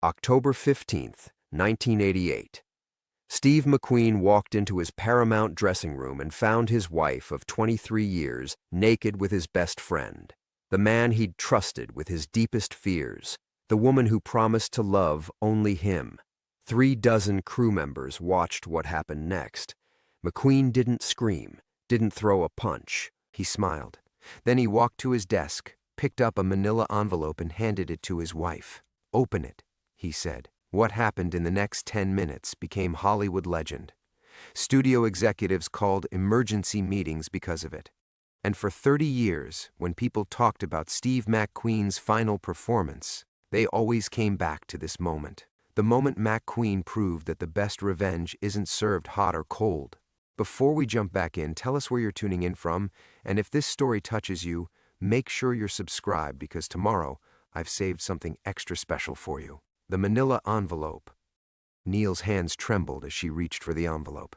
October 15th, 1988. Steve McQueen walked into his Paramount dressing room and found his wife of 23 years naked with his best friend, the man he'd trusted with his deepest fears, the woman who promised to love only him. 36 crew members watched what happened next. McQueen didn't scream, didn't throw a punch. He smiled. Then he walked to his desk, picked up a manila envelope and handed it to his wife. "Open it," he said. What happened in the next 10 minutes became Hollywood legend. Studio executives called emergency meetings because of it. And for 30 years, when people talked about Steve McQueen's final performance, they always came back to this moment. The moment McQueen proved that the best revenge isn't served hot or cold. Before we jump back in, tell us where you're tuning in from, and if this story touches you, make sure you're subscribed because tomorrow I've saved something extra special for you. The manila envelope. Neil's hands trembled as she reached for the envelope.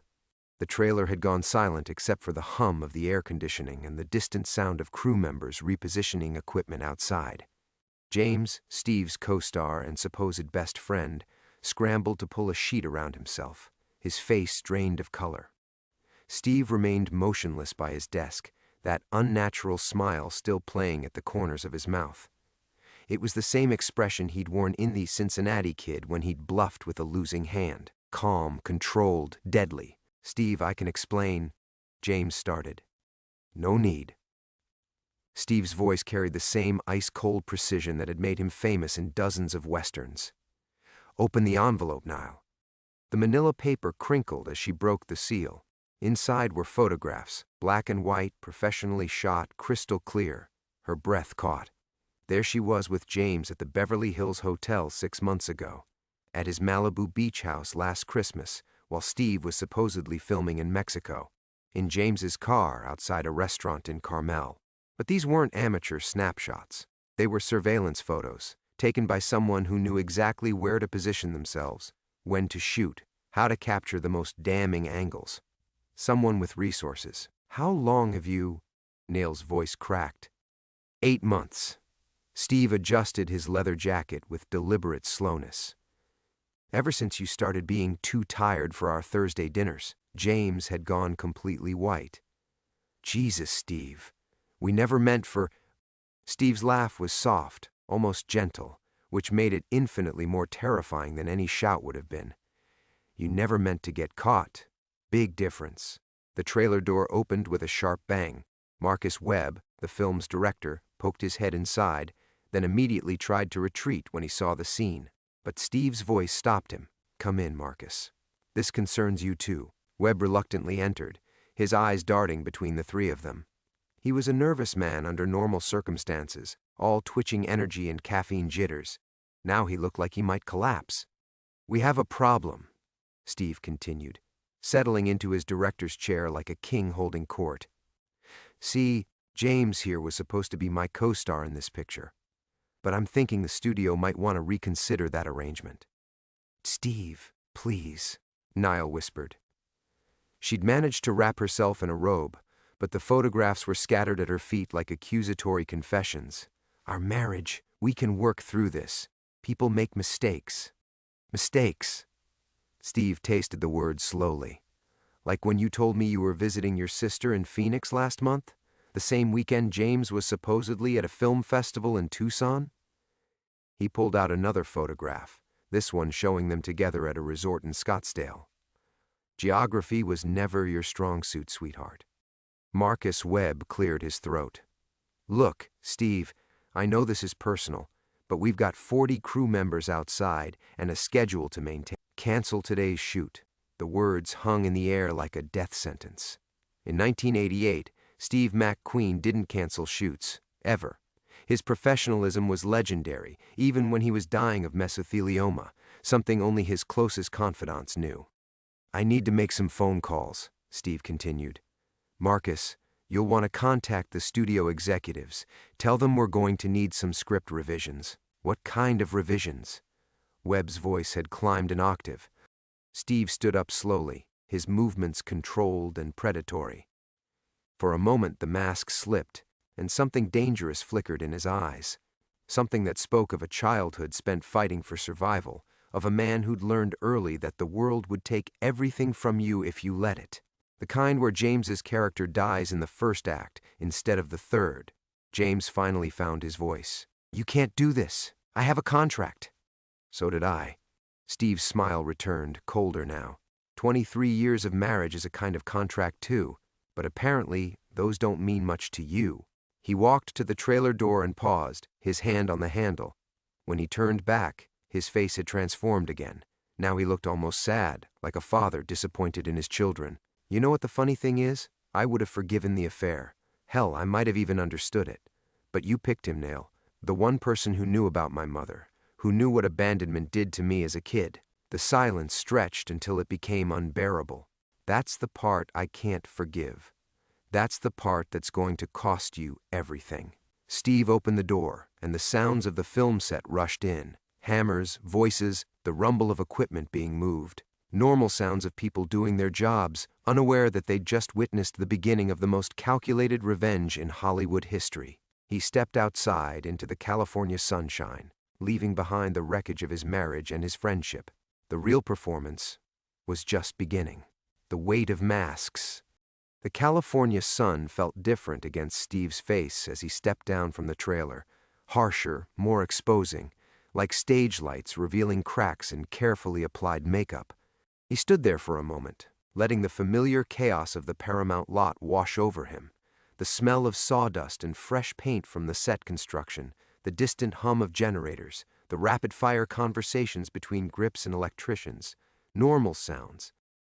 The trailer had gone silent except for the hum of the air conditioning and the distant sound of crew members repositioning equipment outside. James, Steve's co-star and supposed best friend, scrambled to pull a sheet around himself, his face drained of color. Steve remained motionless by his desk, that unnatural smile still playing at the corners of his mouth. It was the same expression he'd worn in the Cincinnati Kid when he'd bluffed with a losing hand. Calm, controlled, deadly. "Steve, I can explain," James started. "No need." Steve's voice carried the same ice-cold precision that had made him famous in dozens of westerns. "Open the envelope, Niall." The manila paper crinkled as she broke the seal. Inside were photographs, black and white, professionally shot, crystal clear. Her breath caught. There she was with James at the Beverly Hills Hotel 6 months ago, at his Malibu beach house last Christmas, while Steve was supposedly filming in Mexico, in James's car outside a restaurant in Carmel. But these weren't amateur snapshots. They were surveillance photos, taken by someone who knew exactly where to position themselves, when to shoot, how to capture the most damning angles. Someone with resources. "How long have you—" Neil's voice cracked. 8 months. Steve adjusted his leather jacket with deliberate slowness. "Ever since you started being too tired for our Thursday dinners." James had gone completely white. "Jesus, Steve. We never meant for—" Steve's laugh was soft, almost gentle, which made it infinitely more terrifying than any shout would have been. "You never meant to get caught. Big difference." The trailer door opened with a sharp bang. Marcus Webb, the film's director, poked his head inside, then immediately tried to retreat when he saw the scene. But Steve's voice stopped him. "Come in, Marcus. This concerns you too." Webb reluctantly entered, his eyes darting between the three of them. He was a nervous man under normal circumstances, all twitching energy and caffeine jitters. Now he looked like he might collapse. "We have a problem," Steve continued, settling into his director's chair like a king holding court. "See, James here was supposed to be my co-star in this picture, but I'm thinking the studio might want to reconsider that arrangement." "Steve, please," Niall whispered. She'd managed to wrap herself in a robe, but the photographs were scattered at her feet like accusatory confessions. "Our marriage, we can work through this. People make mistakes." "Mistakes." Steve tasted the word slowly. "Like when you told me you were visiting your sister in Phoenix last month? The same weekend James was supposedly at a film festival in Tucson?" He pulled out another photograph, this one showing them together at a resort in Scottsdale. "Geography was never your strong suit, sweetheart." Marcus Webb cleared his throat. "Look, Steve, I know this is personal, but we've got 40 crew members outside and a schedule to maintain. Cancel today's shoot." The words hung in the air like a death sentence. In 1988, Steve McQueen didn't cancel shoots, ever. His professionalism was legendary, even when he was dying of mesothelioma, something only his closest confidants knew. "I need to make some phone calls," Steve continued. "Marcus, you'll want to contact the studio executives. Tell them we're going to need some script revisions." "What kind of revisions?" Webb's voice had climbed an octave. Steve stood up slowly, his movements controlled and predatory. For a moment the mask slipped, and something dangerous flickered in his eyes. something that spoke of a childhood spent fighting for survival, of a man who'd learned early that the world would take everything from you if you let it. The kind where James's character dies in the first act instead of the third. James finally found his voice. "You can't do this. I have a contract." So did I. Steve's smile returned, colder now. 23 years of marriage is a kind of contract too, but apparently those don't mean much to you. He walked to the trailer door and paused, his hand on the handle. When he turned back, his face had transformed again. Now he looked almost sad, like a father disappointed in his children. You know what the funny thing is? I would have forgiven the affair. Hell, I might have even understood it. But you picked him, Nail. The one person who knew about my mother, who knew what abandonment did to me as a kid. The silence stretched until it became unbearable. That's the part I can't forgive. That's the part that's going to cost you everything. Steve opened the door, and the sounds of the film set rushed in. Hammers, voices, the rumble of equipment being moved. Normal sounds of people doing their jobs, unaware that they'd just witnessed the beginning of the most calculated revenge in Hollywood history. He stepped outside into the California sunshine, leaving behind the wreckage of his marriage and his friendship. The real performance was just beginning. The weight of masks. The California sun felt different against Steve's face as he stepped down from the trailer, harsher, more exposing, like stage lights revealing cracks in carefully applied makeup. He stood there for a moment, letting the familiar chaos of the Paramount lot wash over him. The smell of sawdust and fresh paint from the set construction, the distant hum of generators, the rapid-fire conversations between grips and electricians, normal sounds,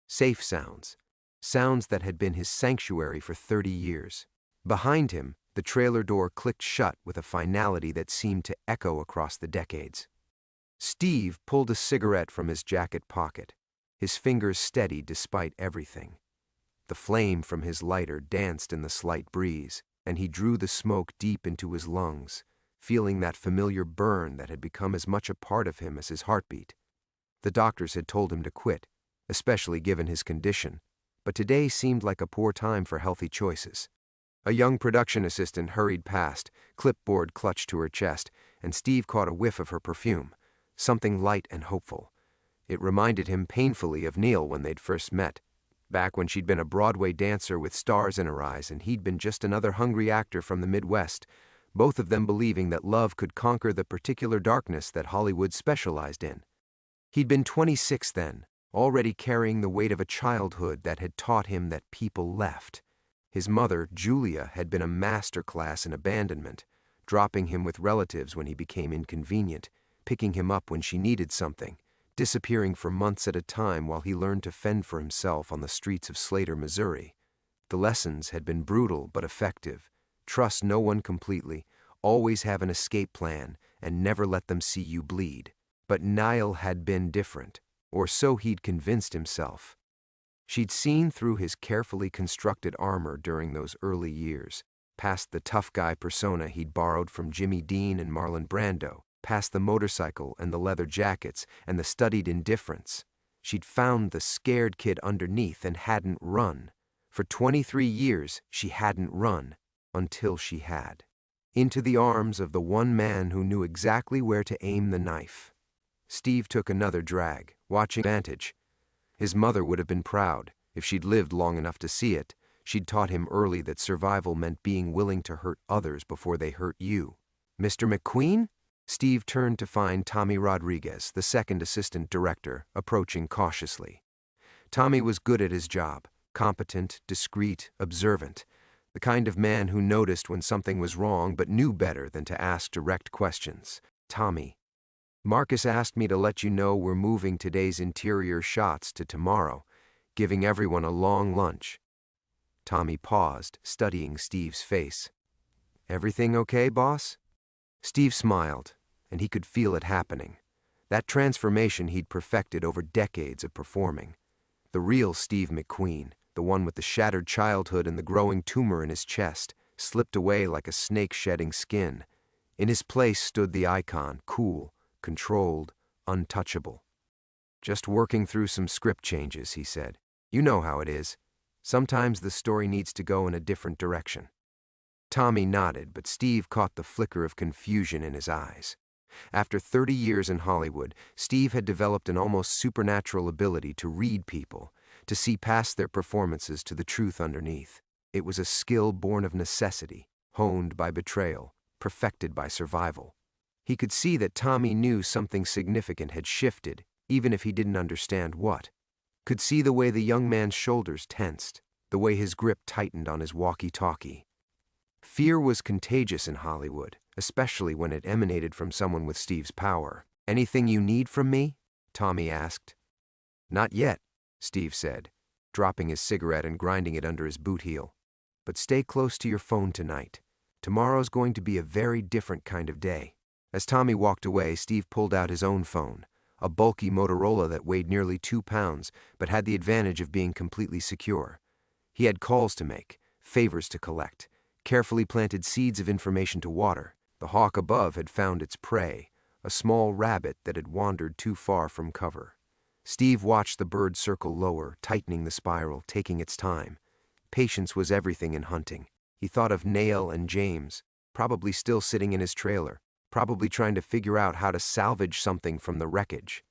safe sounds, sounds that had been his sanctuary for 30 years. Behind him, the trailer door clicked shut with a finality that seemed to echo across the decades. Steve pulled a cigarette from his jacket pocket, his fingers steady despite everything. The flame from his lighter danced in the slight breeze, and he drew the smoke deep into his lungs, feeling that familiar burn that had become as much a part of him as his heartbeat. The doctors had told him to quit, especially given his condition, but today seemed like a poor time for healthy choices. A young production assistant hurried past, clipboard clutched to her chest, and Steve caught a whiff of her perfume, something light and hopeful. It reminded him painfully of Neil when they'd first met, back when she'd been a Broadway dancer with stars in her eyes and he'd been just another hungry actor from the Midwest, both of them believing that love could conquer the particular darkness that Hollywood specialized in. He'd been 26 then, already carrying the weight of a childhood that had taught him that people left. His mother, Julia, had been a master class in abandonment, dropping him with relatives when he became inconvenient, picking him up when she needed something, disappearing for months at a time while he learned to fend for himself on the streets of Slater, Missouri. The lessons had been brutal but effective. Trust no one completely, always have an escape plan, and never let them see you bleed. But Niall had been different, or so he'd convinced himself. She'd seen through his carefully constructed armor during those early years, past the tough guy persona he'd borrowed from Jimmy Dean and Marlon Brando, past the motorcycle and the leather jackets and the studied indifference. She'd found the scared kid underneath and hadn't run. For 23 years, she hadn't run, until she had. Into the arms of the one man who knew exactly where to aim the knife. Steve took another drag, watching Vantage. His mother would have been proud, if she'd lived long enough to see it. She'd taught him early that survival meant being willing to hurt others before they hurt you. "Mr. McQueen?" Steve turned to find Tommy Rodriguez, the second assistant director, approaching cautiously. Tommy was good at his job, competent, discreet, observant, the kind of man who noticed when something was wrong but knew better than to ask direct questions. "Tommy, Marcus asked me to let you know we're moving today's interior shots to tomorrow, giving everyone a long lunch." Tommy paused, studying Steve's face. "Everything okay, boss?" Steve smiled, and he could feel it happening. That transformation he'd perfected over decades of performing. The real Steve McQueen, the one with the shattered childhood and the growing tumor in his chest, slipped away like a snake shedding skin. In his place stood the icon, cool, controlled, untouchable. "Just working through some script changes," he said. "You know how it is. Sometimes the story needs to go in a different direction." Tommy nodded, but Steve caught the flicker of confusion in his eyes. After 30 years in Hollywood, Steve had developed an almost supernatural ability to read people, to see past their performances to the truth underneath. It was a skill born of necessity, honed by betrayal, perfected by survival. He could see that Tommy knew something significant had shifted, even if he didn't understand what. Could see the way the young man's shoulders tensed, the way his grip tightened on his walkie-talkie. Fear was contagious in Hollywood, especially when it emanated from someone with Steve's power. "Anything you need from me?" Tommy asked. "Not yet," Steve said, dropping his cigarette and grinding it under his boot heel. "But stay close to your phone tonight. Tomorrow's going to be a very different kind of day." As Tommy walked away, Steve pulled out his own phone, a bulky Motorola that weighed nearly 2 pounds, but had the advantage of being completely secure. He had calls to make, favors to collect, carefully planted seeds of information to water. The hawk above had found its prey, a small rabbit that had wandered too far from cover. Steve watched the bird circle lower, tightening the spiral, taking its time. Patience was everything in hunting. He thought of Nail and James, probably still sitting in his trailer, probably trying to figure out how to salvage something from the wreckage.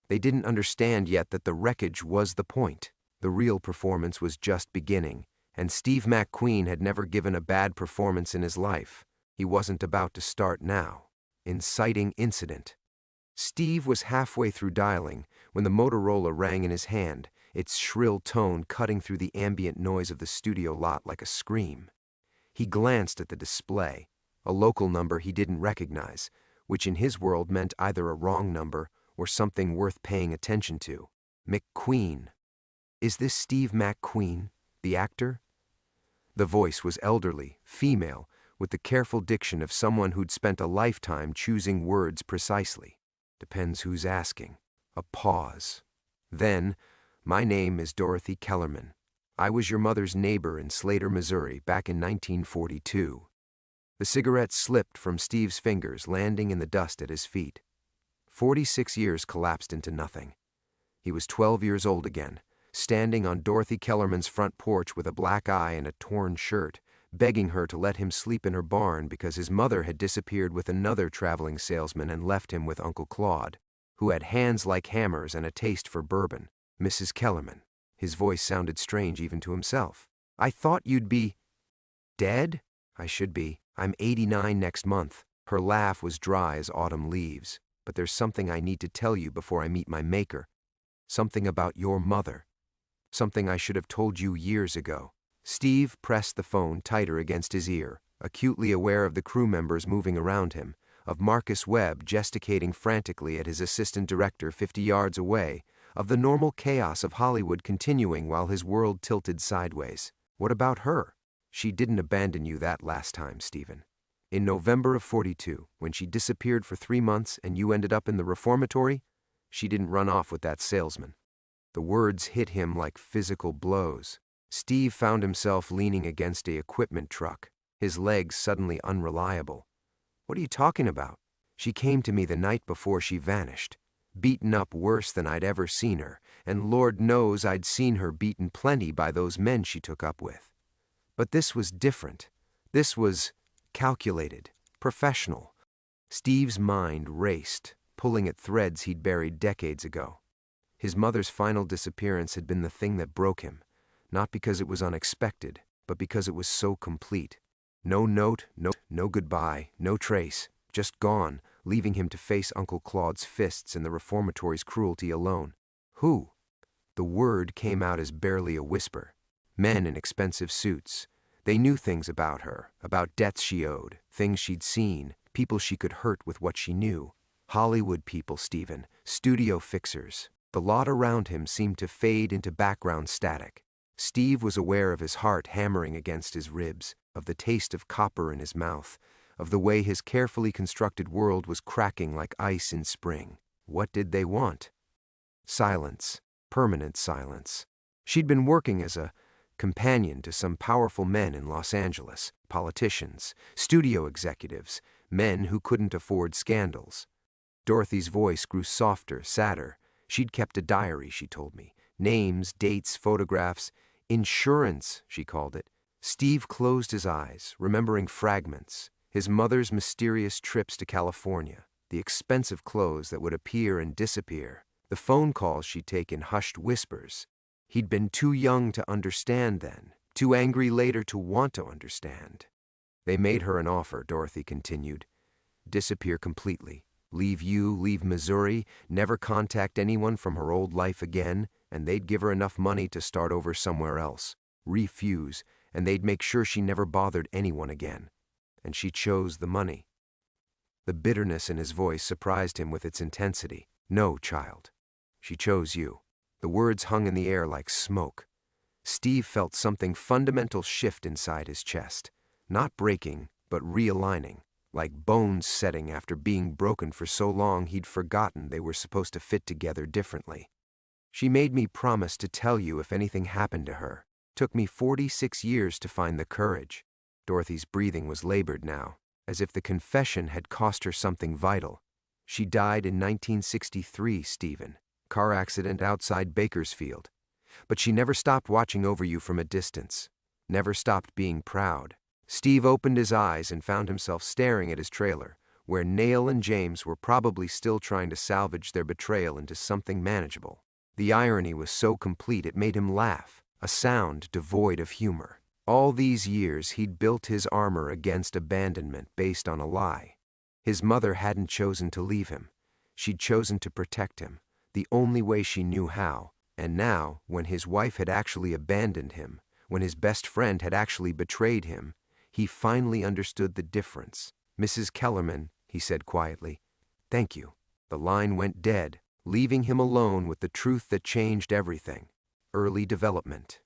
They didn't understand yet that the wreckage was the point. The real performance was just beginning, and Steve McQueen had never given a bad performance in his life. He wasn't about to start now. Inciting incident. Steve was halfway through dialing when the Motorola rang in his hand, its shrill tone cutting through the ambient noise of the studio lot like a scream. He glanced at the display, a local number he didn't recognize, which in his world meant either a wrong number or something worth paying attention to. McQueen. "Is this Steve McQueen, the actor?" The voice was elderly, female, with the careful diction of someone who'd spent a lifetime choosing words precisely. "Depends who's asking." A pause. Then, "My name is Dorothy Kellerman. I was your mother's neighbor in Slater, Missouri, back in 1942. The cigarette slipped from Steve's fingers, landing in the dust at his feet. 46 years collapsed into nothing. He was 12 years old again, standing on Dorothy Kellerman's front porch with a black eye and a torn shirt, begging her to let him sleep in her barn because his mother had disappeared with another traveling salesman and left him with Uncle Claude, who had hands like hammers and a taste for bourbon. "Mrs. Kellerman." His voice sounded strange even to himself. "I thought you'd be dead?" "I should be. I'm 89 next month." Her laugh was dry as autumn leaves. "But there's something I need to tell you before I meet my maker. Something about your mother. Something I should have told you years ago." Steve pressed the phone tighter against his ear, acutely aware of the crew members moving around him, of Marcus Webb gesticulating frantically at his assistant director 50 yards away, of the normal chaos of Hollywood continuing while his world tilted sideways. "What about her?" "She didn't abandon you that last time, Stephen. In November of 42, when she disappeared for 3 months and you ended up in the reformatory, she didn't run off with that salesman." The words hit him like physical blows. Steve found himself leaning against a equipment truck, his legs suddenly unreliable. "What are you talking about?" "She came to me the night before she vanished, beaten up worse than I'd ever seen her, and Lord knows I'd seen her beaten plenty by those men she took up with. But this was different. This was calculated, professional." Steve's mind raced, pulling at threads he'd buried decades ago. His mother's final disappearance had been the thing that broke him, not because it was unexpected, but because it was so complete. No note, no goodbye, no trace, just gone, leaving him to face Uncle Claude's fists and the reformatory's cruelty alone. "Who?" The word came out as barely a whisper. Men in expensive suits. They knew things about her, about debts she owed, things she'd seen, people she could hurt with what she knew. Hollywood people, Stephen, studio fixers. The lot around him seemed to fade into background static. Steve was aware of his heart hammering against his ribs, of the taste of copper in his mouth, of the way his carefully constructed world was cracking like ice in spring. What did they want? Silence, permanent silence. She'd been working as a companion to some powerful men in Los Angeles, politicians, studio executives, men who couldn't afford scandals. Dorothy's voice grew softer, sadder. She'd kept a diary, she told me. Names, dates, photographs. Insurance, she called it. Steve closed his eyes, remembering fragments, his mother's mysterious trips to California, the expensive clothes that would appear and disappear, the phone calls she'd take in hushed whispers. He'd been too young to understand then, too angry later to want to understand. They made her an offer, Dorothy continued. Disappear completely. Leave Missouri, never contact anyone from her old life again, and they'd give her enough money to start over somewhere else. Refuse, and they'd make sure she never bothered anyone again. And she chose the money. The bitterness in his voice surprised him with its intensity. No, child. She chose you. The words hung in the air like smoke. Steve felt something fundamental shift inside his chest. Not breaking, but realigning. Like bones setting after being broken for so long he'd forgotten they were supposed to fit together differently. She made me promise to tell you if anything happened to her. Took me 46 years to find the courage. Dorothy's breathing was labored now, as if the confession had cost her something vital. She died in 1963, Stephen. Car accident outside Bakersfield. But she never stopped watching over you from a distance. Never stopped being proud. Steve opened his eyes and found himself staring at his trailer, where Neil and James were probably still trying to salvage their betrayal into something manageable. The irony was so complete it made him laugh, a sound devoid of humor. All these years he'd built his armor against abandonment based on a lie. His mother hadn't chosen to leave him. She'd chosen to protect him, the only way she knew how. And now, when his wife had actually abandoned him, when his best friend had actually betrayed him, he finally understood the difference. Mrs. Kellerman, he said quietly, thank you. The line went dead, leaving him alone with the truth that changed everything. Early development.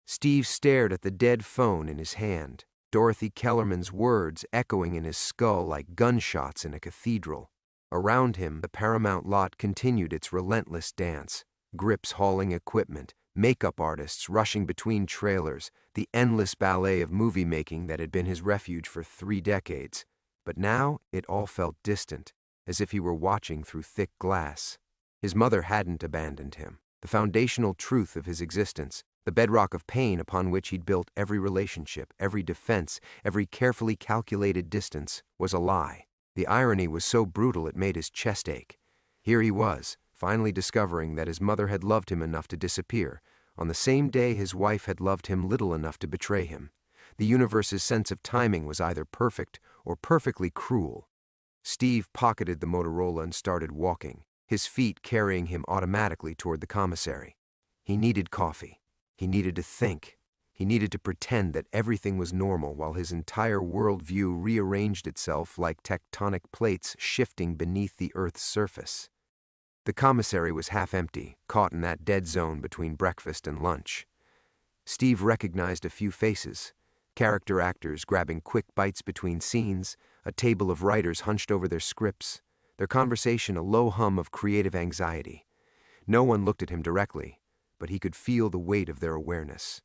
Steve stared at the dead phone in his hand, Dorothy Kellerman's words echoing in his skull like gunshots in a cathedral. Around him, the Paramount lot continued its relentless dance. Grips hauling equipment, makeup artists rushing between trailers, the endless ballet of movie-making that had been his refuge for 3 decades. But now it all felt distant, as if he were watching through thick glass. His mother hadn't abandoned him. The foundational truth of his existence, the bedrock of pain upon which he'd built every relationship, every defense, every carefully calculated distance, was a lie. The irony was so brutal it made his chest ache. Here he was, finally discovering that his mother had loved him enough to disappear, on the same day his wife had loved him little enough to betray him. The universe's sense of timing was either perfect or perfectly cruel. Steve pocketed the Motorola and started walking, his feet carrying him automatically toward the commissary. He needed coffee. He needed to think. He needed to pretend that everything was normal while his entire worldview rearranged itself like tectonic plates shifting beneath the Earth's surface. The commissary was half empty, caught in that dead zone between breakfast and lunch. Steve recognized a few faces, character actors grabbing quick bites between scenes, a table of writers hunched over their scripts, their conversation a low hum of creative anxiety. No one looked at him directly, but he could feel the weight of their awareness.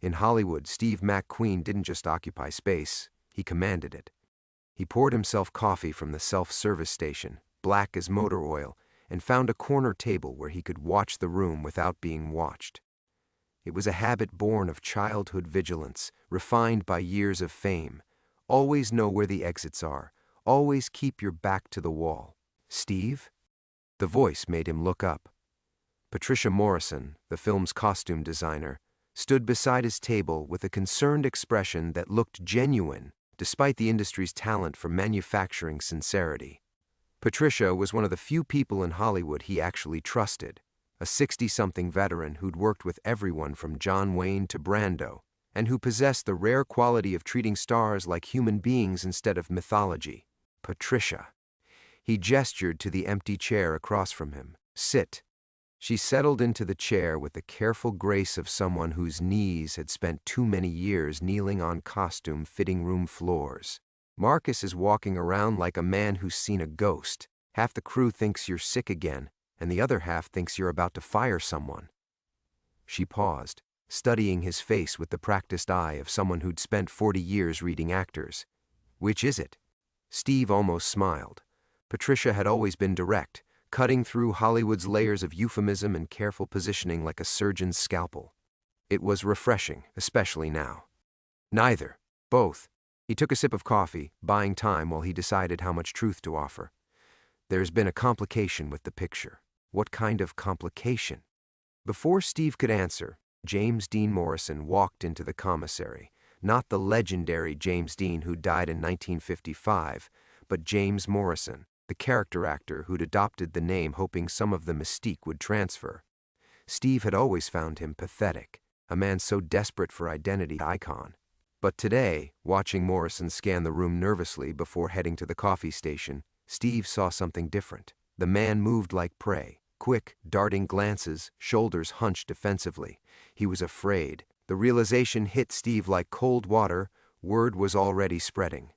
In Hollywood, Steve McQueen didn't just occupy space, he commanded it. He poured himself coffee from the self-service station, black as motor oil, and found a corner table where he could watch the room without being watched. It was a habit born of childhood vigilance, refined by years of fame. Always know where the exits are. Always keep your back to the wall. Steve? The voice made him look up. Patricia Morrison, the film's costume designer, stood beside his table with a concerned expression that looked genuine, despite the industry's talent for manufacturing sincerity. Patricia was one of the few people in Hollywood he actually trusted, a 60-something veteran who'd worked with everyone from John Wayne to Brando, and who possessed the rare quality of treating stars like human beings instead of mythology. Patricia. He gestured to the empty chair across from him. Sit. She settled into the chair with the careful grace of someone whose knees had spent too many years kneeling on costume fitting room floors. Marcus is walking around like a man who's seen a ghost. Half the crew thinks you're sick again, and the other half thinks you're about to fire someone. She paused, studying his face with the practiced eye of someone who'd spent 40 years reading actors. Which is it? Steve almost smiled. Patricia had always been direct, cutting through Hollywood's layers of euphemism and careful positioning like a surgeon's scalpel. It was refreshing, especially now. Neither. Both. He took a sip of coffee, buying time while he decided how much truth to offer. There's been a complication with the picture. What kind of complication? Before Steve could answer, James Dean Morrison walked into the commissary. Not the legendary James Dean who died in 1955, but James Morrison, the character actor who'd adopted the name hoping some of the mystique would transfer. Steve had always found him pathetic, a man so desperate for identity icon. But today, watching Morrison scan the room nervously before heading to the coffee station, Steve saw something different. The man moved like prey, quick, darting glances, shoulders hunched defensively. He was afraid. The realization hit Steve like cold water. Word was already spreading.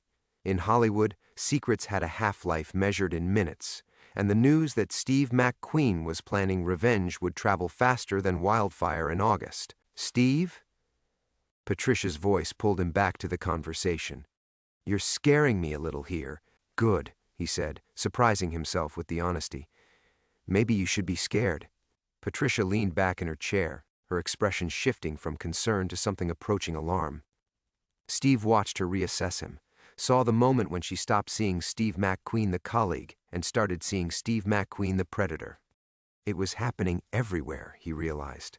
In Hollywood, secrets had a half-life measured in minutes, and the news that Steve McQueen was planning revenge would travel faster than wildfire in August. Steve? Patricia's voice pulled him back to the conversation. You're scaring me a little here. Good, he said, surprising himself with the honesty. Maybe you should be scared. Patricia leaned back in her chair, her expression shifting from concern to something approaching alarm. Steve watched her reassess him, saw the moment when she stopped seeing Steve McQueen the colleague and started seeing Steve McQueen the predator. It was happening everywhere, he realized.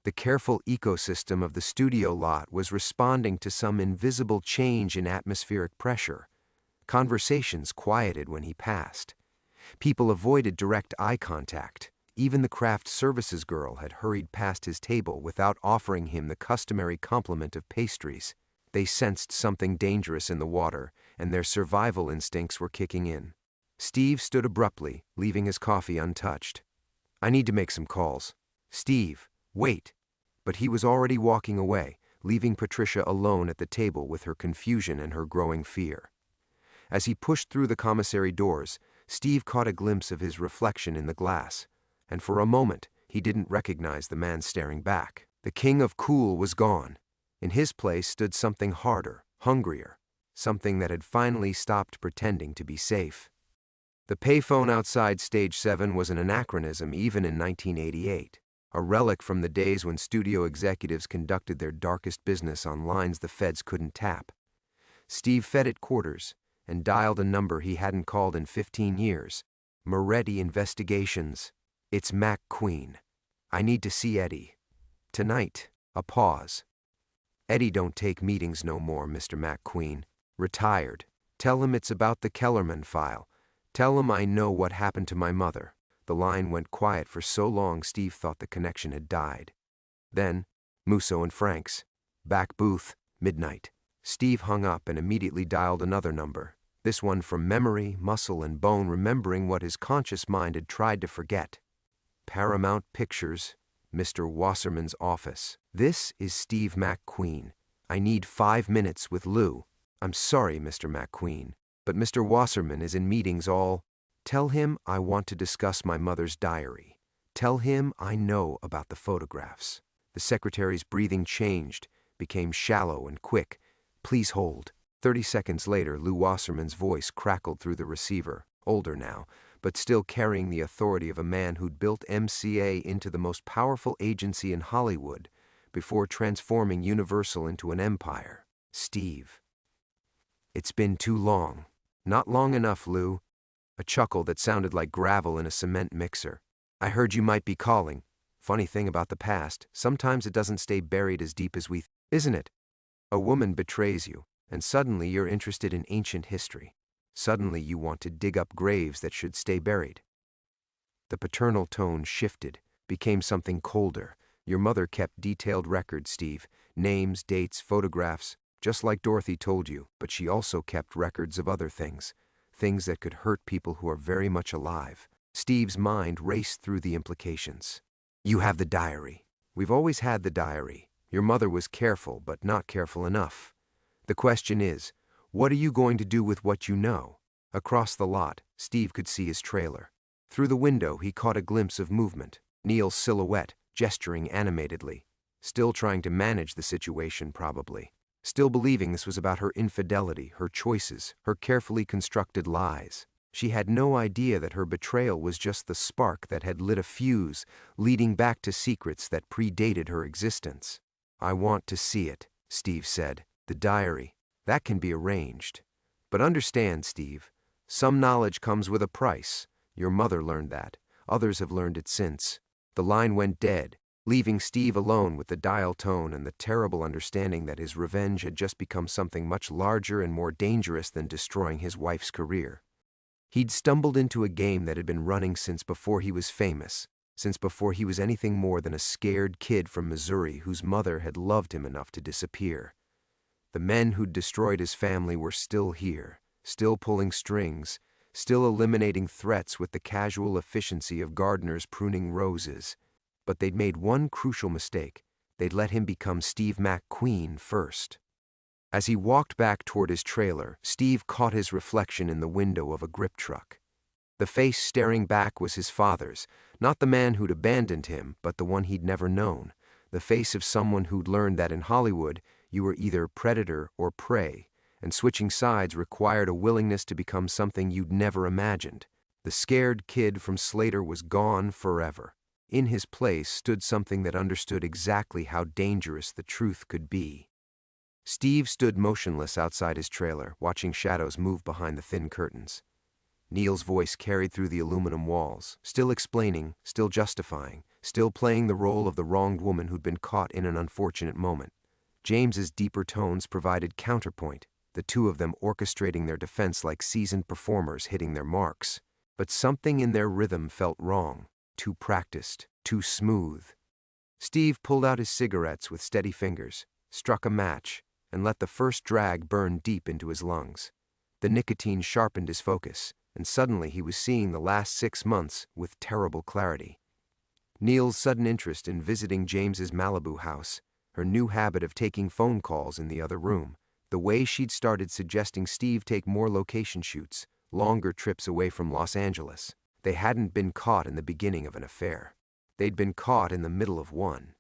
The careful ecosystem of the studio lot was responding to some invisible change in atmospheric pressure. Conversations quieted when he passed. People avoided direct eye contact. Even the craft services girl had hurried past his table without offering him the customary compliment of pastries. They sensed something dangerous in the water, and their survival instincts were kicking in. Steve stood abruptly, leaving his coffee untouched. I need to make some calls. Steve, wait. But he was already walking away, leaving Patricia alone at the table with her confusion and her growing fear. As he pushed through the commissary doors, Steve caught a glimpse of his reflection in the glass, and for a moment he didn't recognize the man staring back. The king of cool was gone. In his place stood something harder, hungrier, something that had finally stopped pretending to be safe. The payphone outside Stage 7 was an anachronism even in 1988, a relic from the days when studio executives conducted their darkest business on lines the feds couldn't tap. Steve fed it quarters and dialed a number he hadn't called in 15 years. Moretti Investigations. It's McQueen. I need to see Eddie. Tonight. A pause. Eddie don't take meetings no more, Mr. McQueen. Retired. Tell him it's about the Kellerman file. Tell him I know what happened to my mother. The line went quiet for so long Steve thought the connection had died. Then, Musso and Frank's. Back booth, midnight. Steve hung up and immediately dialed another number. This one from memory, muscle, and bone, remembering what his conscious mind had tried to forget. Paramount Pictures, Mr. Wasserman's office. This is Steve McQueen. I need 5 minutes with Lou. I'm sorry, Mr. McQueen, but Mr. Wasserman is in meetings all. Tell him I want to discuss my mother's diary. Tell him I know about the photographs. The secretary's breathing changed, became shallow and quick. Please hold. 30 seconds later, Lou Wasserman's voice crackled through the receiver, older now, but still carrying the authority of a man who'd built MCA into the most powerful agency in Hollywood before transforming Universal into an empire. Steve. It's been too long. Not long enough, Lou. A chuckle that sounded like gravel in a cement mixer. I heard you might be calling. Funny thing about the past, sometimes it doesn't stay buried as deep as we isn't it? A woman betrays you, and suddenly you're interested in ancient history. Suddenly you want to dig up graves that should stay buried. The paternal tone shifted, became something colder. Your mother kept detailed records, Steve. Names, dates, photographs, just like Dorothy told you, but she also kept records of other things. Things that could hurt people who are very much alive. Steve's mind raced through the implications. You have the diary. We've always had the diary. Your mother was careful, but not careful enough. The question is, what are you going to do with what you know? Across the lot, Steve could see his trailer. Through the window, he caught a glimpse of movement. Neil's silhouette, gesturing animatedly. Still trying to manage the situation, probably. Still believing this was about her infidelity, her choices, her carefully constructed lies. She had no idea that her betrayal was just the spark that had lit a fuse, leading back to secrets that predated her existence. I want to see it, Steve said. "The diary. That can be arranged. But understand, Steve, some knowledge comes with a price. Your mother learned that. Others have learned it since." The line went dead, leaving Steve alone with the dial tone and the terrible understanding that his revenge had just become something much larger and more dangerous than destroying his wife's career. He'd stumbled into a game that had been running since before he was famous, since before he was anything more than a scared kid from Missouri whose mother had loved him enough to disappear. The men who'd destroyed his family were still here, still pulling strings, still eliminating threats with the casual efficiency of gardeners pruning roses. But they'd made one crucial mistake. They'd let him become Steve McQueen first. As he walked back toward his trailer, Steve caught his reflection in the window of a grip truck. The face staring back was his father's, not the man who'd abandoned him, but the one he'd never known, the face of someone who'd learned that in Hollywood, you were either predator or prey, and switching sides required a willingness to become something you'd never imagined. The scared kid from Slater was gone forever. In his place stood something that understood exactly how dangerous the truth could be. Steve stood motionless outside his trailer, watching shadows move behind the thin curtains. Neil's voice carried through the aluminum walls, still explaining, still justifying, still playing the role of the wronged woman who'd been caught in an unfortunate moment. James's deeper tones provided counterpoint, the two of them orchestrating their defense like seasoned performers hitting their marks. But something in their rhythm felt wrong, too practiced, too smooth. Steve pulled out his cigarettes with steady fingers, struck a match, and let the first drag burn deep into his lungs. The nicotine sharpened his focus, and suddenly he was seeing the last 6 months with terrible clarity. Neil's sudden interest in visiting James's Malibu house, her new habit of taking phone calls in the other room, the way she'd started suggesting Steve take more location shoots, longer trips away from Los Angeles. They hadn't been caught in the beginning of an affair. They'd been caught in the middle of one.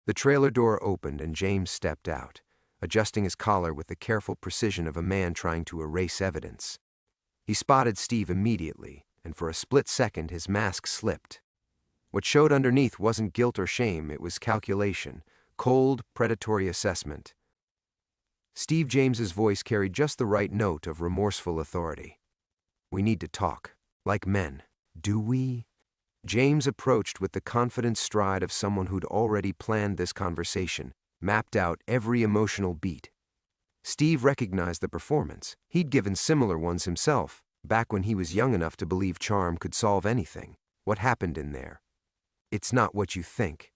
The trailer door opened and James stepped out, adjusting his collar with the careful precision of a man trying to erase evidence. He spotted Steve immediately, and for a split second his mask slipped. What showed underneath wasn't guilt or shame, it was calculation, cold, predatory assessment. Steve James's voice carried just the right note of remorseful authority. "We need to talk, like men." "Do we?" James approached with the confident stride of someone who'd already planned this conversation, mapped out every emotional beat. Steve recognized the performance. He'd given similar ones himself, back when he was young enough to believe charm could solve anything. What happened in there? "It's not what you think."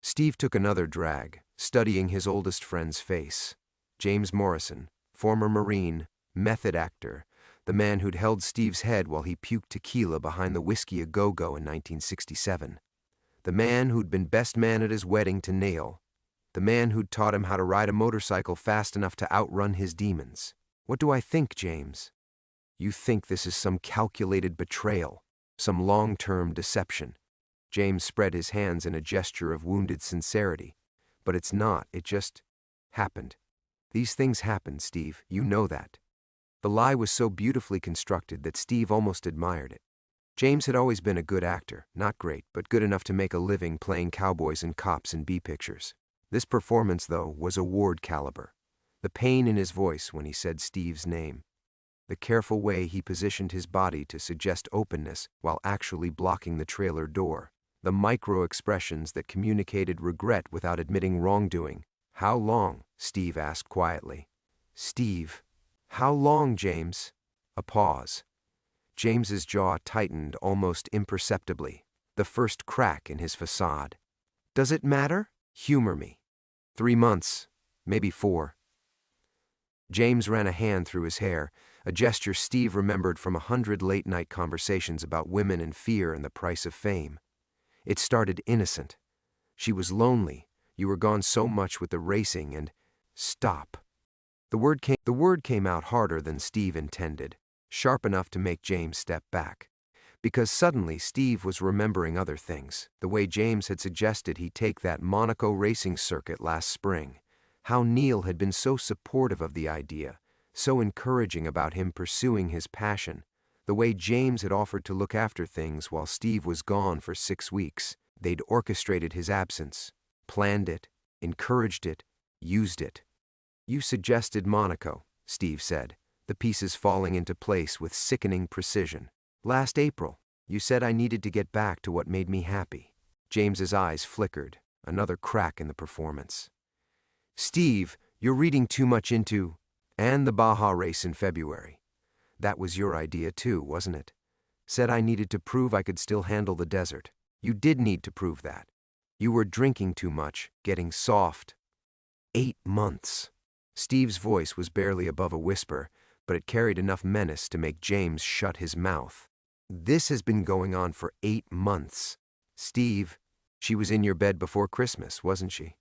Steve took another drag, studying his oldest friend's face. James Morrison, former Marine, method actor, the man who'd held Steve's head while he puked tequila behind the Whiskey A Go-Go in 1967. The man who'd been best man at his wedding to Nail. The man who'd taught him how to ride a motorcycle fast enough to outrun his demons. "What do I think, James?" "You think this is some calculated betrayal, some long-term deception." James spread his hands in a gesture of wounded sincerity. "But it's not, it just happened. These things happen, Steve, you know that." The lie was so beautifully constructed that Steve almost admired it. James had always been a good actor, not great, but good enough to make a living playing cowboys and cops in B-pictures. This performance, though, was award caliber. The pain in his voice when he said Steve's name. The careful way he positioned his body to suggest openness while actually blocking the trailer door. The micro-expressions that communicated regret without admitting wrongdoing. "How long?" Steve asked quietly. "Steve." "How long, James?" A pause. James's jaw tightened almost imperceptibly, the first crack in his facade. "Does it matter? Humor me." 3 months, maybe 4. James ran a hand through his hair, a gesture Steve remembered from 100 late-night conversations about women and fear and the price of fame. It started innocent. "She was lonely. You were gone so much with the racing and—" "Stop." The word came out harder than Steve intended, sharp enough to make James step back. Because suddenly Steve was remembering other things, the way James had suggested he take that Monaco racing circuit last spring, how Neil had been so supportive of the idea, so encouraging about him pursuing his passion, the way James had offered to look after things while Steve was gone for 6 weeks. They'd orchestrated his absence, planned it, encouraged it, used it. You suggested Monaco, Steve said, the pieces falling into place with sickening precision. Last April, you said I needed to get back to what made me happy. James's eyes flickered, another crack in the performance. Steve, you're reading too much into... And the Baja race in February. That was your idea too, wasn't it? Said I needed to prove I could still handle the desert. You did need to prove that. You were drinking too much, getting soft. 8 months. Steve's voice was barely above a whisper, but it carried enough menace to make James shut his mouth. This has been going on for 8 months. Steve, she was in your bed before Christmas, wasn't she?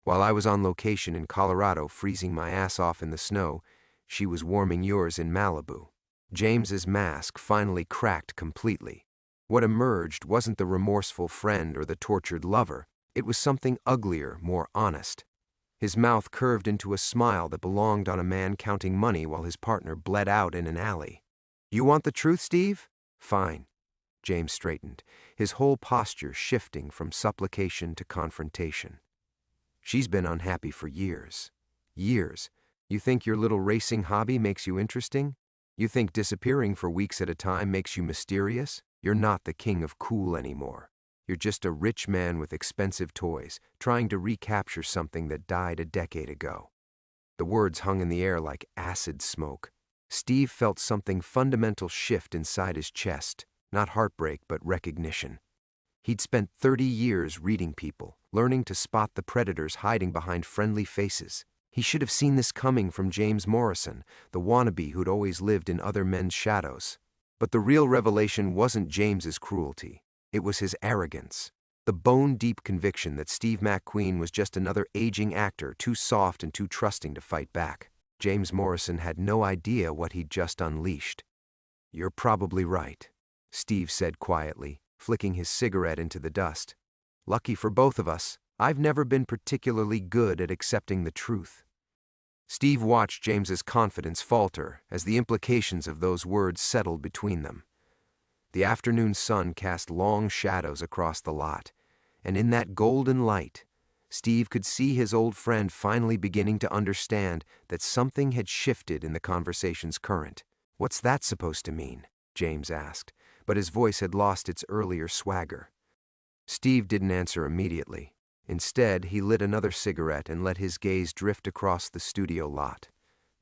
While I was on location in Colorado freezing my ass off in the snow, she was warming yours in Malibu. James's mask finally cracked completely. What emerged wasn't the remorseful friend or the tortured lover. It was something uglier, more honest. His mouth curved into a smile that belonged on a man counting money while his partner bled out in an alley. You want the truth, Steve? Fine. James straightened, his whole posture shifting from supplication to confrontation. She's been unhappy for years. Years. You think your little racing hobby makes you interesting? You think disappearing for weeks at a time makes you mysterious? You're not the king of cool anymore. You're just a rich man with expensive toys, trying to recapture something that died a decade ago. The words hung in the air like acid smoke. Steve felt something fundamental shift inside his chest, not heartbreak but recognition. He'd spent 30 years reading people, learning to spot the predators hiding behind friendly faces. He should have seen this coming from James Morrison, the wannabe who'd always lived in other men's shadows. But the real revelation wasn't James's cruelty. It was his arrogance. The bone-deep conviction that Steve McQueen was just another aging actor, too soft and too trusting to fight back. James Morrison had no idea what he'd just unleashed. You're probably right, Steve said quietly, flicking his cigarette into the dust. Lucky for both of us, I've never been particularly good at accepting the truth. Steve watched James's confidence falter as the implications of those words settled between them. The afternoon sun cast long shadows across the lot, and in that golden light, Steve could see his old friend finally beginning to understand that something had shifted in the conversation's current. What's that supposed to mean? James asked, but his voice had lost its earlier swagger. Steve didn't answer immediately. Instead, he lit another cigarette and let his gaze drift across the studio lot,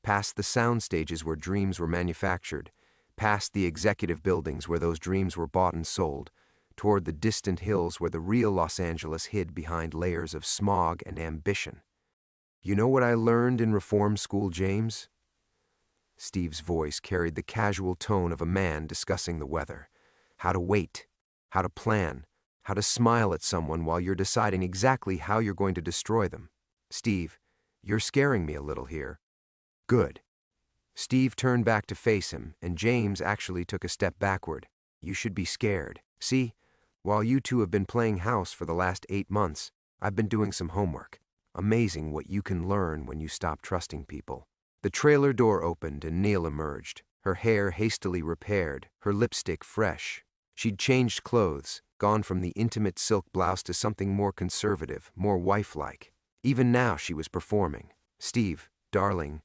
past the sound stages where dreams were manufactured, past the executive buildings where those dreams were bought and sold, toward the distant hills where the real Los Angeles hid behind layers of smog and ambition. You know what I learned in reform school, James? Steve's voice carried the casual tone of a man discussing the weather. How to wait, how to plan, how to smile at someone while you're deciding exactly how you're going to destroy them. Steve, you're scaring me a little here. Good. Steve turned back to face him, and James actually took a step backward. You should be scared. See, while you two have been playing house for the last 8 months, I've been doing some homework. Amazing what you can learn when you stop trusting people. The trailer door opened and Neil emerged, her hair hastily repaired, her lipstick fresh. She'd changed clothes, gone from the intimate silk blouse to something more conservative, more wife-like. Even now she was performing. Steve, darling,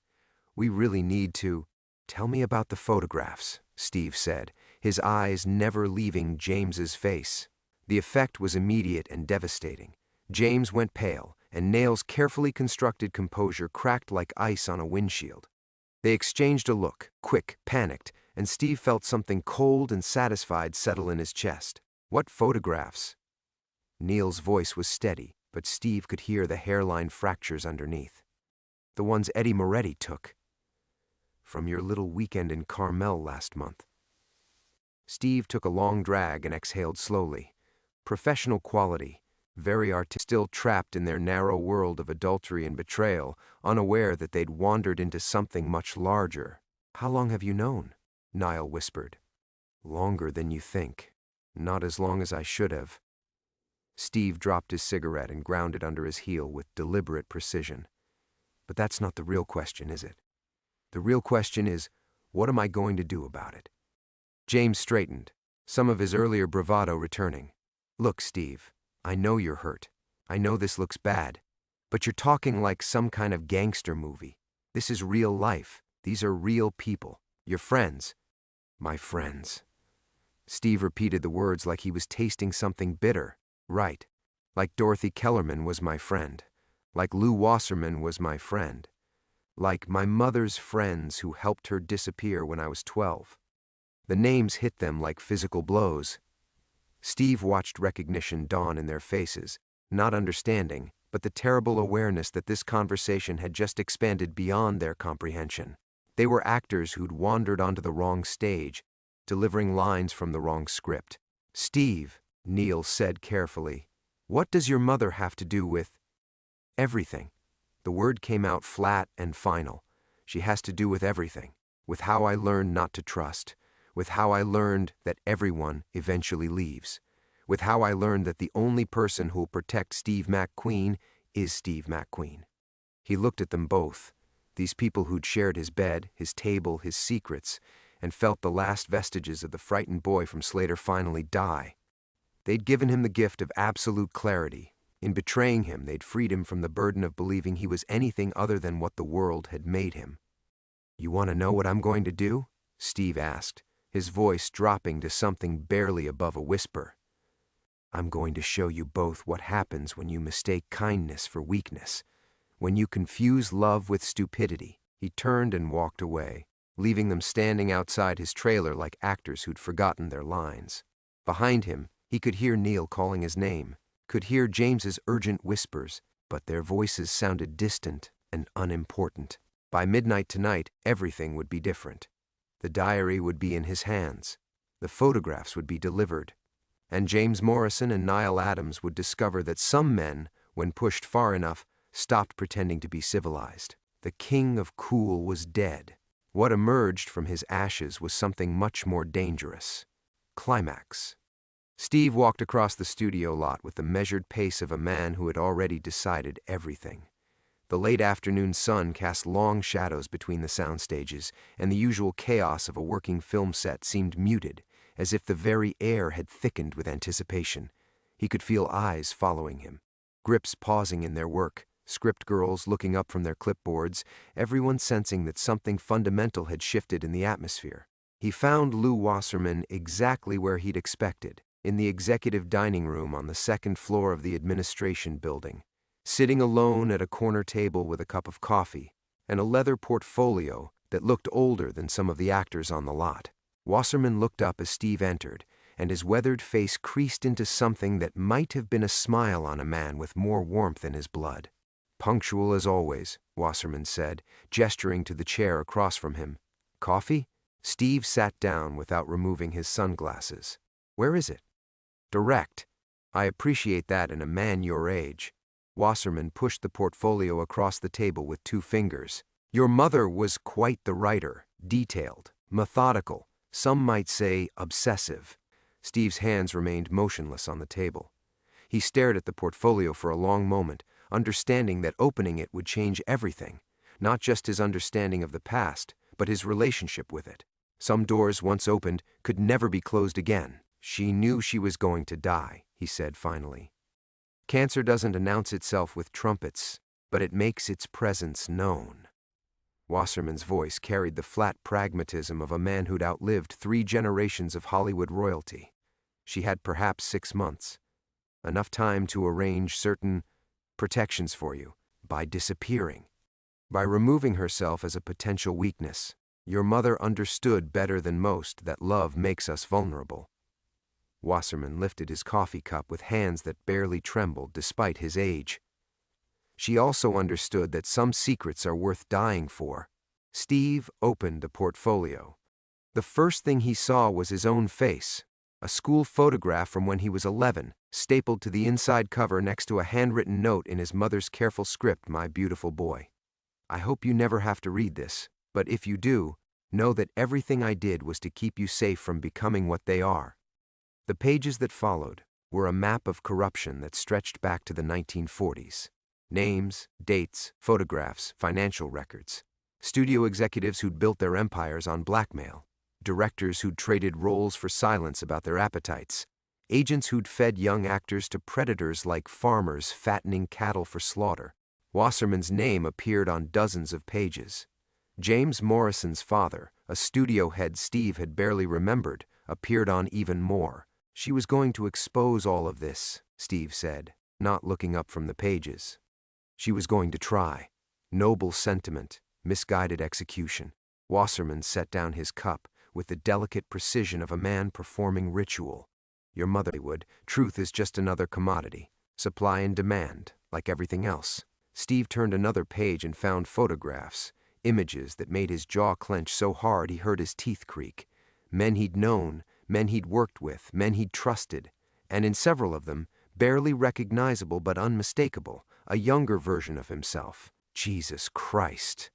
we really need to... Tell me about the photographs, Steve said, his eyes never leaving James's face. The effect was immediate and devastating. James went pale, and Neil's carefully constructed composure cracked like ice on a windshield. They exchanged a look, quick, panicked, and Steve felt something cold and satisfied settle in his chest. What photographs? Neil's voice was steady, but Steve could hear the hairline fractures underneath. The ones Eddie Moretti took. From your little weekend in Carmel last month. Steve took a long drag and exhaled slowly. Professional quality, very artistic, still trapped in their narrow world of adultery and betrayal, unaware that they'd wandered into something much larger. How long have you known? Niall whispered. Longer than you think. Not as long as I should have. Steve dropped his cigarette and ground it under his heel with deliberate precision. But that's not the real question, is it? The real question is, what am I going to do about it? James straightened, some of his earlier bravado returning. Look, Steve, I know you're hurt. I know this looks bad. But you're talking like some kind of gangster movie. This is real life. These are real people. Your friends. My friends. Steve repeated the words like he was tasting something bitter. Right. Like Dorothy Kellerman was my friend. Like Lou Wasserman was my friend. Like my mother's friends who helped her disappear when I was 12. The names hit them like physical blows. Steve watched recognition dawn in their faces, not understanding, but the terrible awareness that this conversation had just expanded beyond their comprehension. They were actors who'd wandered onto the wrong stage, delivering lines from the wrong script. Steve, Neil said carefully, what does your mother have to do with everything? The word came out flat and final. She has to do with everything. With how I learned not to trust. With how I learned that everyone eventually leaves. With how I learned that the only person who'll protect Steve McQueen is Steve McQueen. He looked at them both, these people who'd shared his bed, his table, his secrets, and felt the last vestiges of the frightened boy from Slater finally die. They'd given him the gift of absolute clarity. In betraying him, they'd freed him from the burden of believing he was anything other than what the world had made him. You want to know what I'm going to do? Steve asked, his voice dropping to something barely above a whisper. I'm going to show you both what happens when you mistake kindness for weakness, when you confuse love with stupidity. He turned and walked away, leaving them standing outside his trailer like actors who'd forgotten their lines. Behind him, he could hear Neil calling his name, could hear James's urgent whispers, but their voices sounded distant and unimportant. By midnight tonight, everything would be different. The diary would be in his hands. The photographs would be delivered. And James Morrison and Niall Adams would discover that some men, when pushed far enough, stopped pretending to be civilized. The king of cool was dead. What emerged from his ashes was something much more dangerous. Climax. Steve walked across the studio lot with the measured pace of a man who had already decided everything. The late afternoon sun cast long shadows between the sound stages, and the usual chaos of a working film set seemed muted, as if the very air had thickened with anticipation. He could feel eyes following him, grips pausing in their work, script girls looking up from their clipboards, everyone sensing that something fundamental had shifted in the atmosphere. He found Lou Wasserman exactly where he'd expected, in the executive dining room on the second floor of the administration building, sitting alone at a corner table with a cup of coffee and a leather portfolio that looked older than some of the actors on the lot. Wasserman looked up as Steve entered, and his weathered face creased into something that might have been a smile on a man with more warmth in his blood. Punctual as always, Wasserman said, gesturing to the chair across from him. Coffee? Steve sat down without removing his sunglasses. Where is it? Direct. I appreciate that in a man your age. Wasserman pushed the portfolio across the table with 2 fingers. Your mother was quite the writer, detailed, methodical, some might say obsessive. Steve's hands remained motionless on the table. He stared at the portfolio for a long moment, understanding that opening it would change everything, not just his understanding of the past, but his relationship with it. Some doors, once opened, could never be closed again. She knew she was going to die, he said finally. Cancer doesn't announce itself with trumpets, but it makes its presence known. Wasserman's voice carried the flat pragmatism of a man who'd outlived 3 generations of Hollywood royalty. She had perhaps 6 months. Enough time to arrange certain protections for you, by disappearing, by removing herself as a potential weakness. Your mother understood better than most that love makes us vulnerable. Wasserman lifted his coffee cup with hands that barely trembled despite his age. She also understood that some secrets are worth dying for. Steve opened the portfolio. The first thing he saw was his own face, a school photograph from when he was 11, stapled to the inside cover next to a handwritten note in his mother's careful script, "My beautiful boy. I hope you never have to read this, but if you do, know that everything I did was to keep you safe from becoming what they are." The pages that followed were a map of corruption that stretched back to the 1940s. Names, dates, photographs, financial records. Studio executives who'd built their empires on blackmail. Directors who'd traded roles for silence about their appetites. Agents who'd fed young actors to predators like farmers fattening cattle for slaughter. Wasserman's name appeared on dozens of pages. James Morrison's father, a studio head Steve had barely remembered, appeared on even more. She was going to expose all of this, Steve said, not looking up from the pages. She was going to try. Noble sentiment, misguided execution. Wasserman set down his cup with the delicate precision of a man performing ritual. Your mother would. Truth is just another commodity. Supply and demand, like everything else. Steve turned another page and found photographs, images that made his jaw clench so hard he heard his teeth creak. Men he'd known, men he'd worked with, men he'd trusted, and in several of them, barely recognizable but unmistakable, a younger version of himself. Jesus Christ.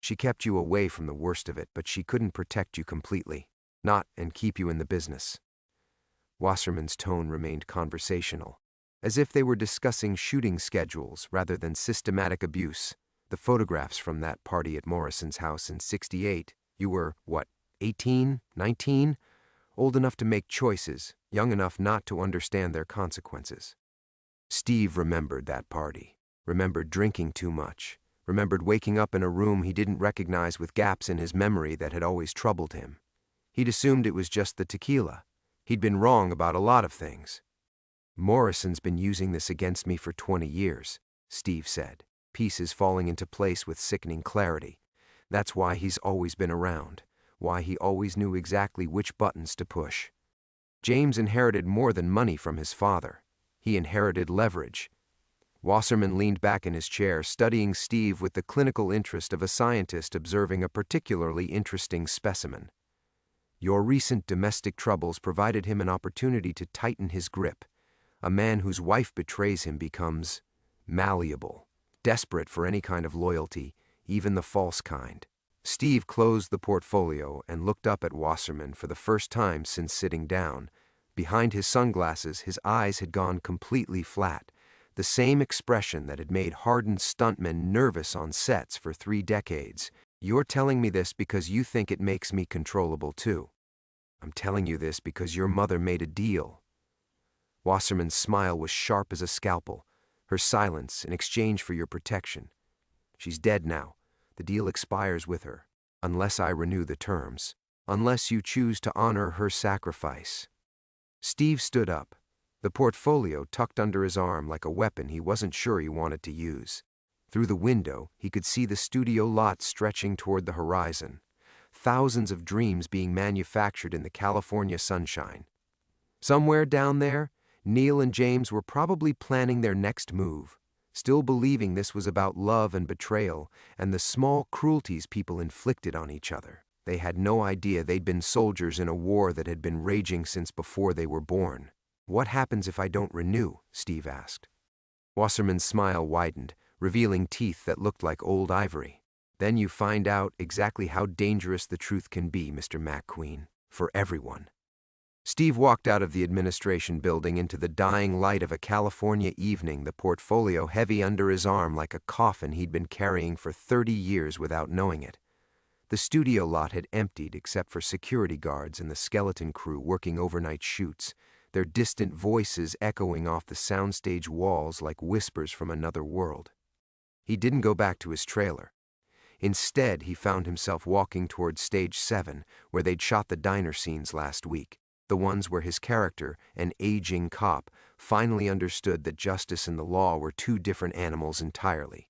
She kept you away from the worst of it, but she couldn't protect you completely. Not and keep you in the business. Wasserman's tone remained conversational, as if they were discussing shooting schedules rather than systematic abuse. The photographs from that party at Morrison's house in '68, you were, what, 18, 19? Old enough to make choices, young enough not to understand their consequences. Steve remembered that party, remembered drinking too much, remembered waking up in a room he didn't recognize with gaps in his memory that had always troubled him. He'd assumed it was just the tequila. He'd been wrong about a lot of things. Morrison's been using this against me for 20 years, Steve said, pieces falling into place with sickening clarity. That's why he's always been around, why he always knew exactly which buttons to push. James inherited more than money from his father. He inherited leverage. Wasserman leaned back in his chair, studying Steve with the clinical interest of a scientist observing a particularly interesting specimen. Your recent domestic troubles provided him an opportunity to tighten his grip. A man whose wife betrays him becomes malleable, desperate for any kind of loyalty, even the false kind. Steve closed the portfolio and looked up at Wasserman for the first time since sitting down. Behind his sunglasses, his eyes had gone completely flat, the same expression that had made hardened stuntmen nervous on sets for 3 decades. You're telling me this because you think it makes me controllable too. I'm telling you this because your mother made a deal. Wasserman's smile was sharp as a scalpel, her silence in exchange for your protection. She's dead now. The deal expires with her, unless I renew the terms, unless you choose to honor her sacrifice. Steve stood up, the portfolio tucked under his arm like a weapon he wasn't sure he wanted to use. Through the window, he could see the studio lot stretching toward the horizon, thousands of dreams being manufactured in the California sunshine. Somewhere down there, Neil and James were probably planning their next move, still believing this was about love and betrayal and the small cruelties people inflicted on each other. They had no idea they'd been soldiers in a war that had been raging since before they were born. What happens if I don't renew? Steve asked. Wasserman's smile widened, revealing teeth that looked like old ivory. Then you find out exactly how dangerous the truth can be, Mr. McQueen, for everyone. Steve walked out of the administration building into the dying light of a California evening, the portfolio heavy under his arm like a coffin he'd been carrying for 30 years without knowing it. The studio lot had emptied except for security guards and the skeleton crew working overnight shoots, their distant voices echoing off the soundstage walls like whispers from another world. He didn't go back to his trailer. Instead, he found himself walking towards Stage 7, where they'd shot the diner scenes last week. The ones where his character, an aging cop, finally understood that justice and the law were 2 different animals entirely.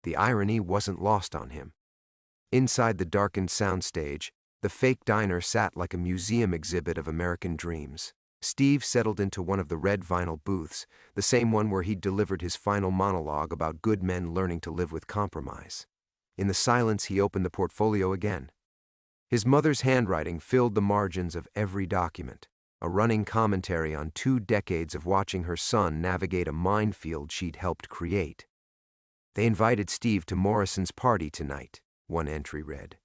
The irony wasn't lost on him. Inside the darkened soundstage, the fake diner sat like a museum exhibit of American dreams. Steve settled into one of the red vinyl booths, the same one where he'd delivered his final monologue about good men learning to live with compromise. In the silence, he opened the portfolio again. His mother's handwriting filled the margins of every document, a running commentary on 2 decades of watching her son navigate a minefield she'd helped create. They invited Steve to Morrison's party tonight, one entry read.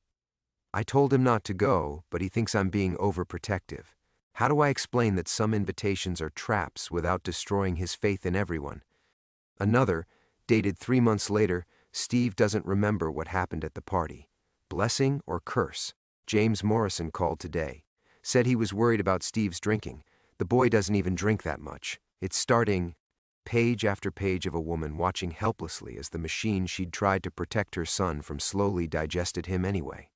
I told him not to go, but he thinks I'm being overprotective. How do I explain that some invitations are traps without destroying his faith in everyone? Another, dated 3 months later, Steve doesn't remember what happened at the party. Blessing or curse? James Morrison called today. Said he was worried about Steve's drinking. The boy doesn't even drink that much. It's starting. page after page of a woman watching helplessly as the machine she'd tried to protect her son from slowly digested him anyway.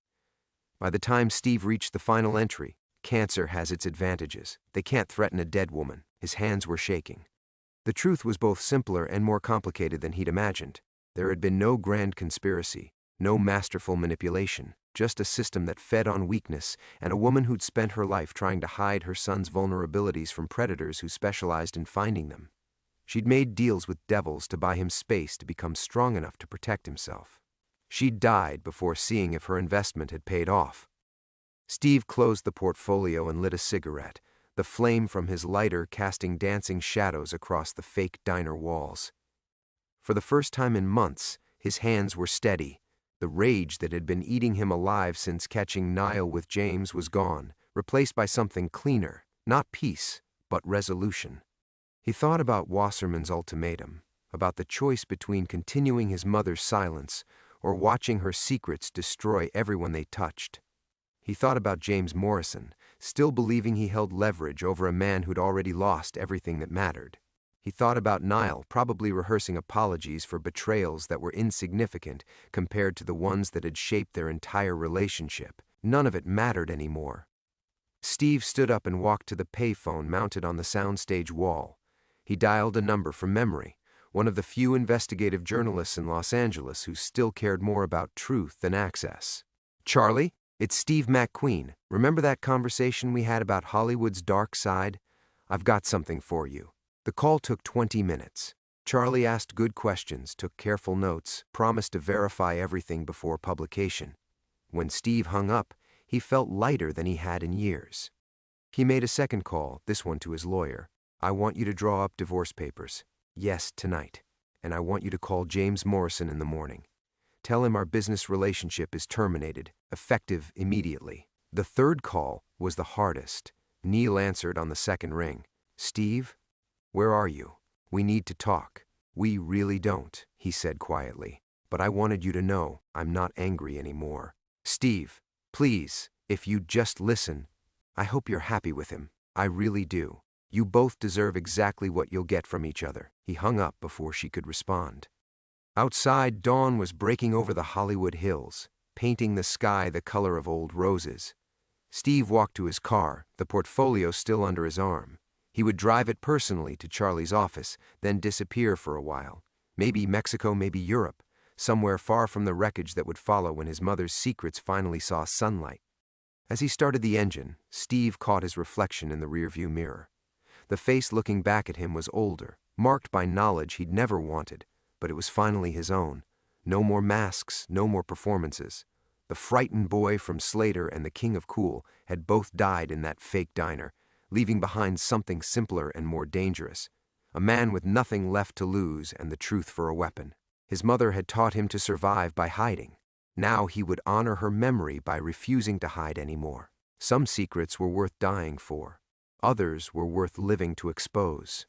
By the time Steve reached the final entry, cancer has its advantages. They can't threaten a dead woman. His hands were shaking. The truth was both simpler and more complicated than he'd imagined. There had been no grand conspiracy, no masterful manipulation, just a system that fed on weakness and a woman who'd spent her life trying to hide her son's vulnerabilities from predators who specialized in finding them. She'd made deals with devils to buy him space to become strong enough to protect himself. She'd died before seeing if her investment had paid off. Steve closed the portfolio and lit a cigarette, the flame from his lighter casting dancing shadows across the fake diner walls. For the first time in months, his hands were steady. The rage that had been eating him alive since catching Niall with James was gone, replaced by something cleaner, not peace, but resolution. He thought about Wasserman's ultimatum, about the choice between continuing his mother's silence or watching her secrets destroy everyone they touched. He thought about James Morrison, still believing he held leverage over a man who'd already lost everything that mattered. He thought about Niall, probably rehearsing apologies for betrayals that were insignificant compared to the ones that had shaped their entire relationship. None of it mattered anymore. Steve stood up and walked to the payphone mounted on the soundstage wall. He dialed a number from memory, one of the few investigative journalists in Los Angeles who still cared more about truth than access. "Charlie, it's Steve McQueen. Remember that conversation we had about Hollywood's dark side? I've got something for you." The call took 20 minutes. Charlie asked good questions, took careful notes, promised to verify everything before publication. When Steve hung up, he felt lighter than he had in years. He made a second call, this one to his lawyer. "I want you to draw up divorce papers. Yes, tonight. And I want you to call James Morrison in the morning. Tell him our business relationship is terminated, effective immediately." The third call was the hardest. Neil answered on the second ring. "Steve? Where are you? We need to talk." "We really don't," he said quietly. "But I wanted you to know I'm not angry anymore." "Steve, please, if you'd just listen. I hope you're happy with him. I really do. You both deserve exactly what you'll get from each other." He hung up before she could respond. Outside, dawn was breaking over the Hollywood hills, painting the sky the color of old roses. Steve walked to his car, the portfolio still under his arm. He would drive it personally to Charlie's office, then disappear for a while. Maybe Mexico, maybe Europe, somewhere far from the wreckage that would follow when his mother's secrets finally saw sunlight. As he started the engine, Steve caught his reflection in the rearview mirror. The face looking back at him was older, marked by knowledge he'd never wanted, but it was finally his own. No more masks, no more performances. The frightened boy from Slater and the King of Cool had both died in that fake diner, leaving behind something simpler and more dangerous. A man with nothing left to lose and the truth for a weapon. His mother had taught him to survive by hiding. Now he would honor her memory by refusing to hide anymore. Some secrets were worth dying for. Others were worth living to expose.